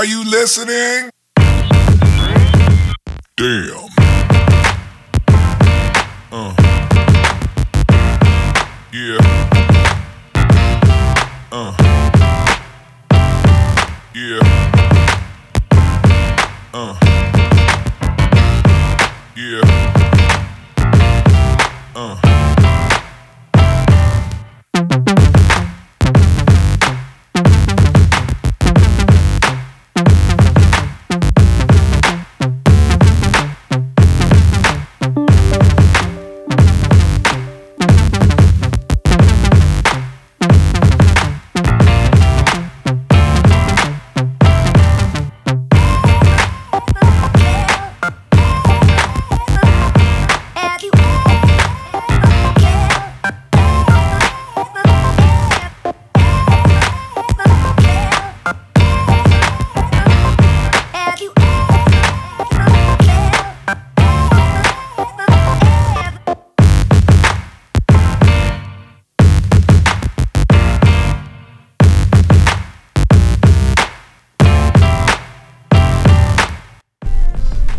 Are you listening? Damn. Yeah. Yeah. Yeah.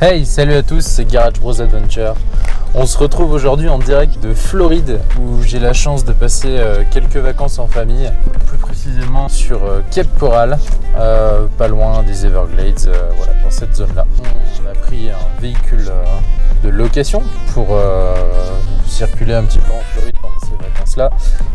Hey, salut à tous, c'est Garage Bros Adventure. On se retrouve aujourd'hui en direct de Floride où j'ai la chance de passer quelques vacances en famille, plus précisément sur Cape Coral, pas loin des Everglades, voilà, dans cette zone-là. On a pris un véhicule de location pour circuler un petit peu en Floride pendant ces vacances-là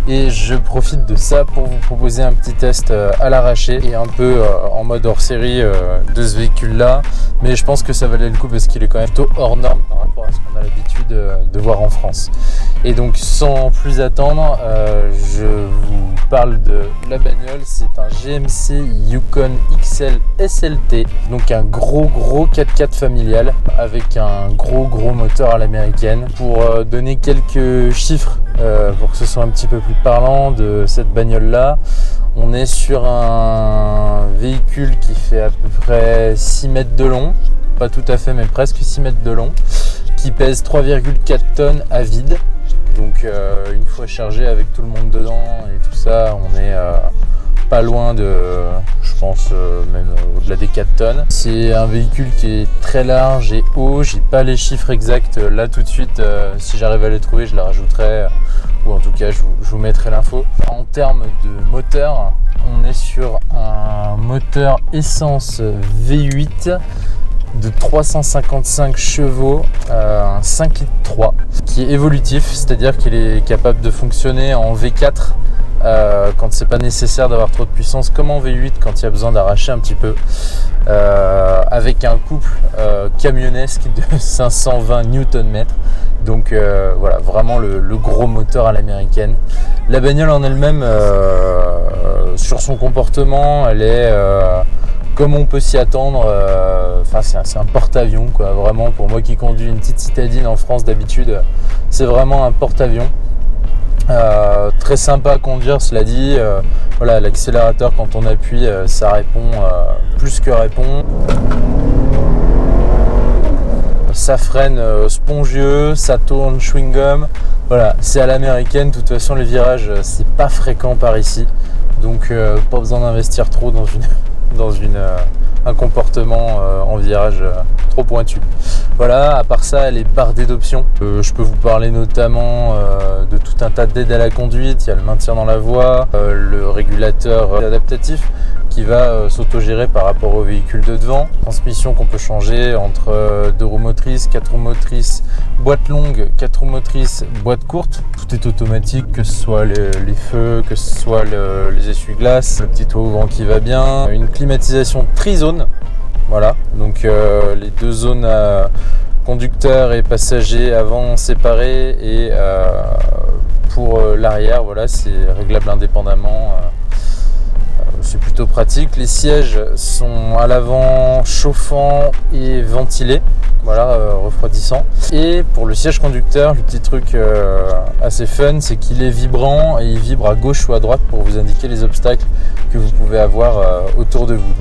et je profite de ça pour vous proposer un petit test à l'arraché et un peu en mode hors série de ce véhicule-là. Mais je pense que ça valait le coup parce qu'il est quand même plutôt hors norme par rapport à ce qu'on a l'habitude de voir en France. Et donc sans plus attendre, je vous parle de la bagnole. C'est un GMC Yukon XL SLT, donc un gros 4x4 familial avec un gros moteur à l'américaine. Pour donner quelques chiffres, pour que ce soit un petit peu plus parlant de cette bagnole-là, on est sur un véhicule qui fait à peu près 6 mètres de long, pas tout à fait mais presque 6 mètres de long, qui pèse 3,4 tonnes à vide. Donc une fois chargé avec tout le monde dedans et tout ça, on est pas loin de, je pense même au-delà des 4 tonnes. C'est un véhicule qui est très large et haut, j'ai pas les chiffres exacts là tout de suite, si j'arrive à les trouver je les rajouterai, ou en tout cas je vous mettrai l'info. En termes de moteur, on est sur un moteur essence V8 de 355 chevaux, un 5 litres 3 qui est évolutif, c'est-à-dire qu'il est capable de fonctionner en V4 quand c'est pas nécessaire d'avoir trop de puissance, comme en V8 quand il y a besoin d'arracher un petit peu, avec un couple camionnesque de 520 Nm. Donc voilà, vraiment le gros moteur à l'américaine. La bagnole en elle-même, sur son comportement, elle est comme on peut s'y attendre. C'est un porte-avions quoi. Vraiment, pour moi qui conduis une petite citadine en France d'habitude, c'est vraiment un porte-avions. Très sympa à conduire, cela dit. Voilà, l'accélérateur quand on appuie, ça répond plus que répond. Ça freine spongieux, ça tourne chewing-gum. Voilà, c'est à l'américaine. De toute façon, les virages, c'est pas fréquent par ici, donc pas besoin d'investir trop dans un comportement en virage trop pointu. Voilà, à part ça, elle est bardée d'options. Je peux vous parler notamment de tout un tas d'aides à la conduite. Il y a le maintien dans la voie, le régulateur adaptatif qui va s'autogérer par rapport au véhicule de devant. Transmission qu'on peut changer entre 2 roues motrices, 4 roues motrices, boîte longue, 4 roues motrices, boîte courte. Tout est automatique, que ce soit les feux, que ce soit les essuie-glaces, le petit toit ouvrant qui va bien, une climatisation tri-zone. Voilà, donc les 2 zones conducteurs et passagers avant séparés, et pour l'arrière, voilà, c'est réglable indépendamment. C'est plutôt pratique. Les sièges sont à l'avant chauffants et ventilés, voilà, refroidissants. Et pour le siège conducteur, le petit truc assez fun, c'est qu'il est vibrant et il vibre à gauche ou à droite pour vous indiquer les obstacles que vous pouvez avoir autour de vous.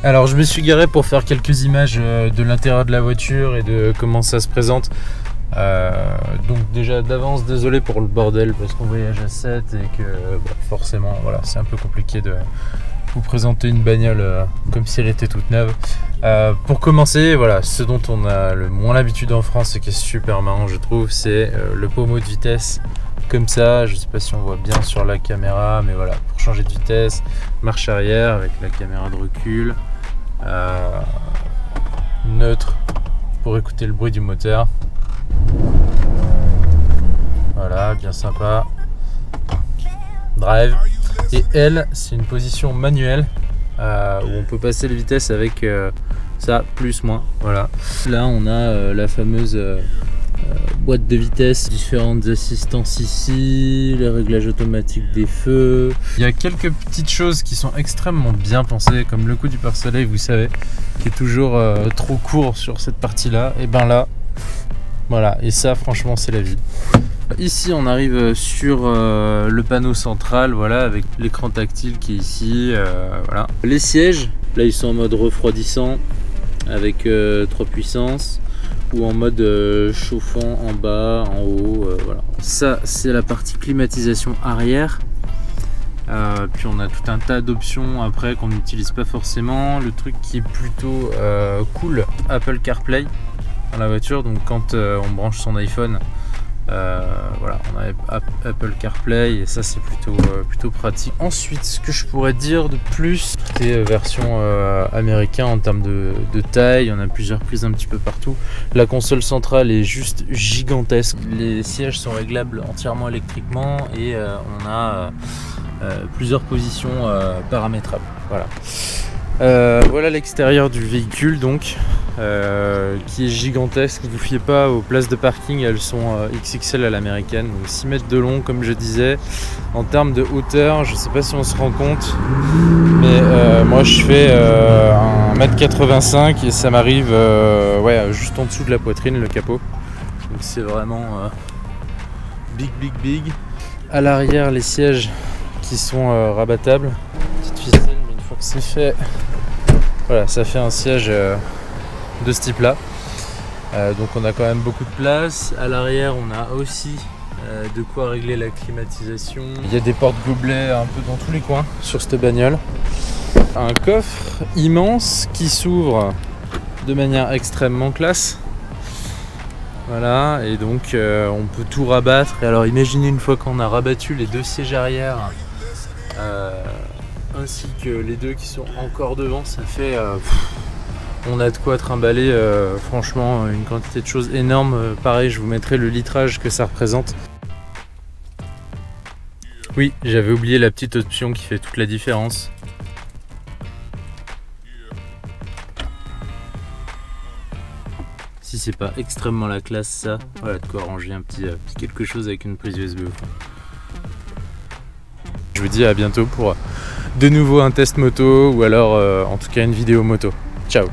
Alors je me suis garé pour faire quelques images de l'intérieur de la voiture et de comment ça se présente Donc déjà d'avance désolé pour le bordel parce qu'on voyage à 7 et que forcément voilà, c'est un peu compliqué de vous présenter une bagnole comme si elle était toute neuve. Pour commencer, voilà, ce dont on a le moins l'habitude en France et qui est super marrant je trouve, c'est le pommeau de vitesse comme ça. Je sais pas si on voit bien sur la caméra, mais voilà, pour changer de vitesse, marche arrière avec la caméra de recul, neutre pour écouter le bruit du moteur. Voilà, bien sympa. Drive. Et L, c'est une position manuelle où on peut passer les vitesses avec ça, plus, moins. Voilà. Là, on a la fameuse boîte de vitesse, différentes assistances ici, les réglages automatiques des feux. Il y a quelques petites choses qui sont extrêmement bien pensées, comme le coup du pare-soleil, vous savez, qui est toujours trop court sur cette partie-là. Et ben là, voilà. Et ça, franchement, c'est la vie. Ici on arrive sur le panneau central, voilà, avec l'écran tactile qui est ici, voilà. Les sièges, là ils sont en mode refroidissant avec 3 puissances ou en mode chauffant en bas, en haut, voilà. Ça c'est la partie climatisation arrière. Puis on a tout un tas d'options après qu'on n'utilise pas forcément. Le truc qui est plutôt cool, Apple CarPlay dans la voiture, donc quand on branche son iPhone, voilà, on a Apple CarPlay et ça c'est plutôt pratique. Ensuite, ce que je pourrais dire de plus, c'est version américaine en termes de taille. On a plusieurs prises un petit peu partout. La console centrale est juste gigantesque. Les sièges sont réglables entièrement électriquement et on a plusieurs positions paramétrables. Voilà. Voilà l'extérieur du véhicule donc. Qui est gigantesque. Ne vous fiez pas aux places de parking, elles sont XXL à l'américaine, donc 6 mètres de long comme je disais. En termes de hauteur, je sais pas si on se rend compte, mais moi je fais 1m85 et ça m'arrive ouais, juste en dessous de la poitrine, le capot. Donc c'est vraiment big. À l'arrière, les sièges qui sont rabattables, petite ficelle, mais une fois que c'est fait, voilà, ça fait un siège de ce type là, donc on a quand même beaucoup de place. À l'arrière on a aussi de quoi régler la climatisation. Il y a des portes gobelets un peu dans tous les coins sur cette bagnole. Un coffre immense qui s'ouvre de manière extrêmement classe, voilà, et donc on peut tout rabattre. Et alors imaginez une fois qu'on a rabattu les deux sièges arrière ainsi que les deux qui sont encore devant, ça fait on a de quoi trimballer franchement une quantité de choses énorme. Pareil, je vous mettrai le litrage que ça représente. Oui, j'avais oublié la petite option qui fait toute la différence. Si c'est pas extrêmement la classe ça, voilà de quoi ranger un petit quelque chose avec une prise USB au fond. Je vous dis à bientôt pour de nouveau un test moto ou alors en tout cas une vidéo moto. Ciao.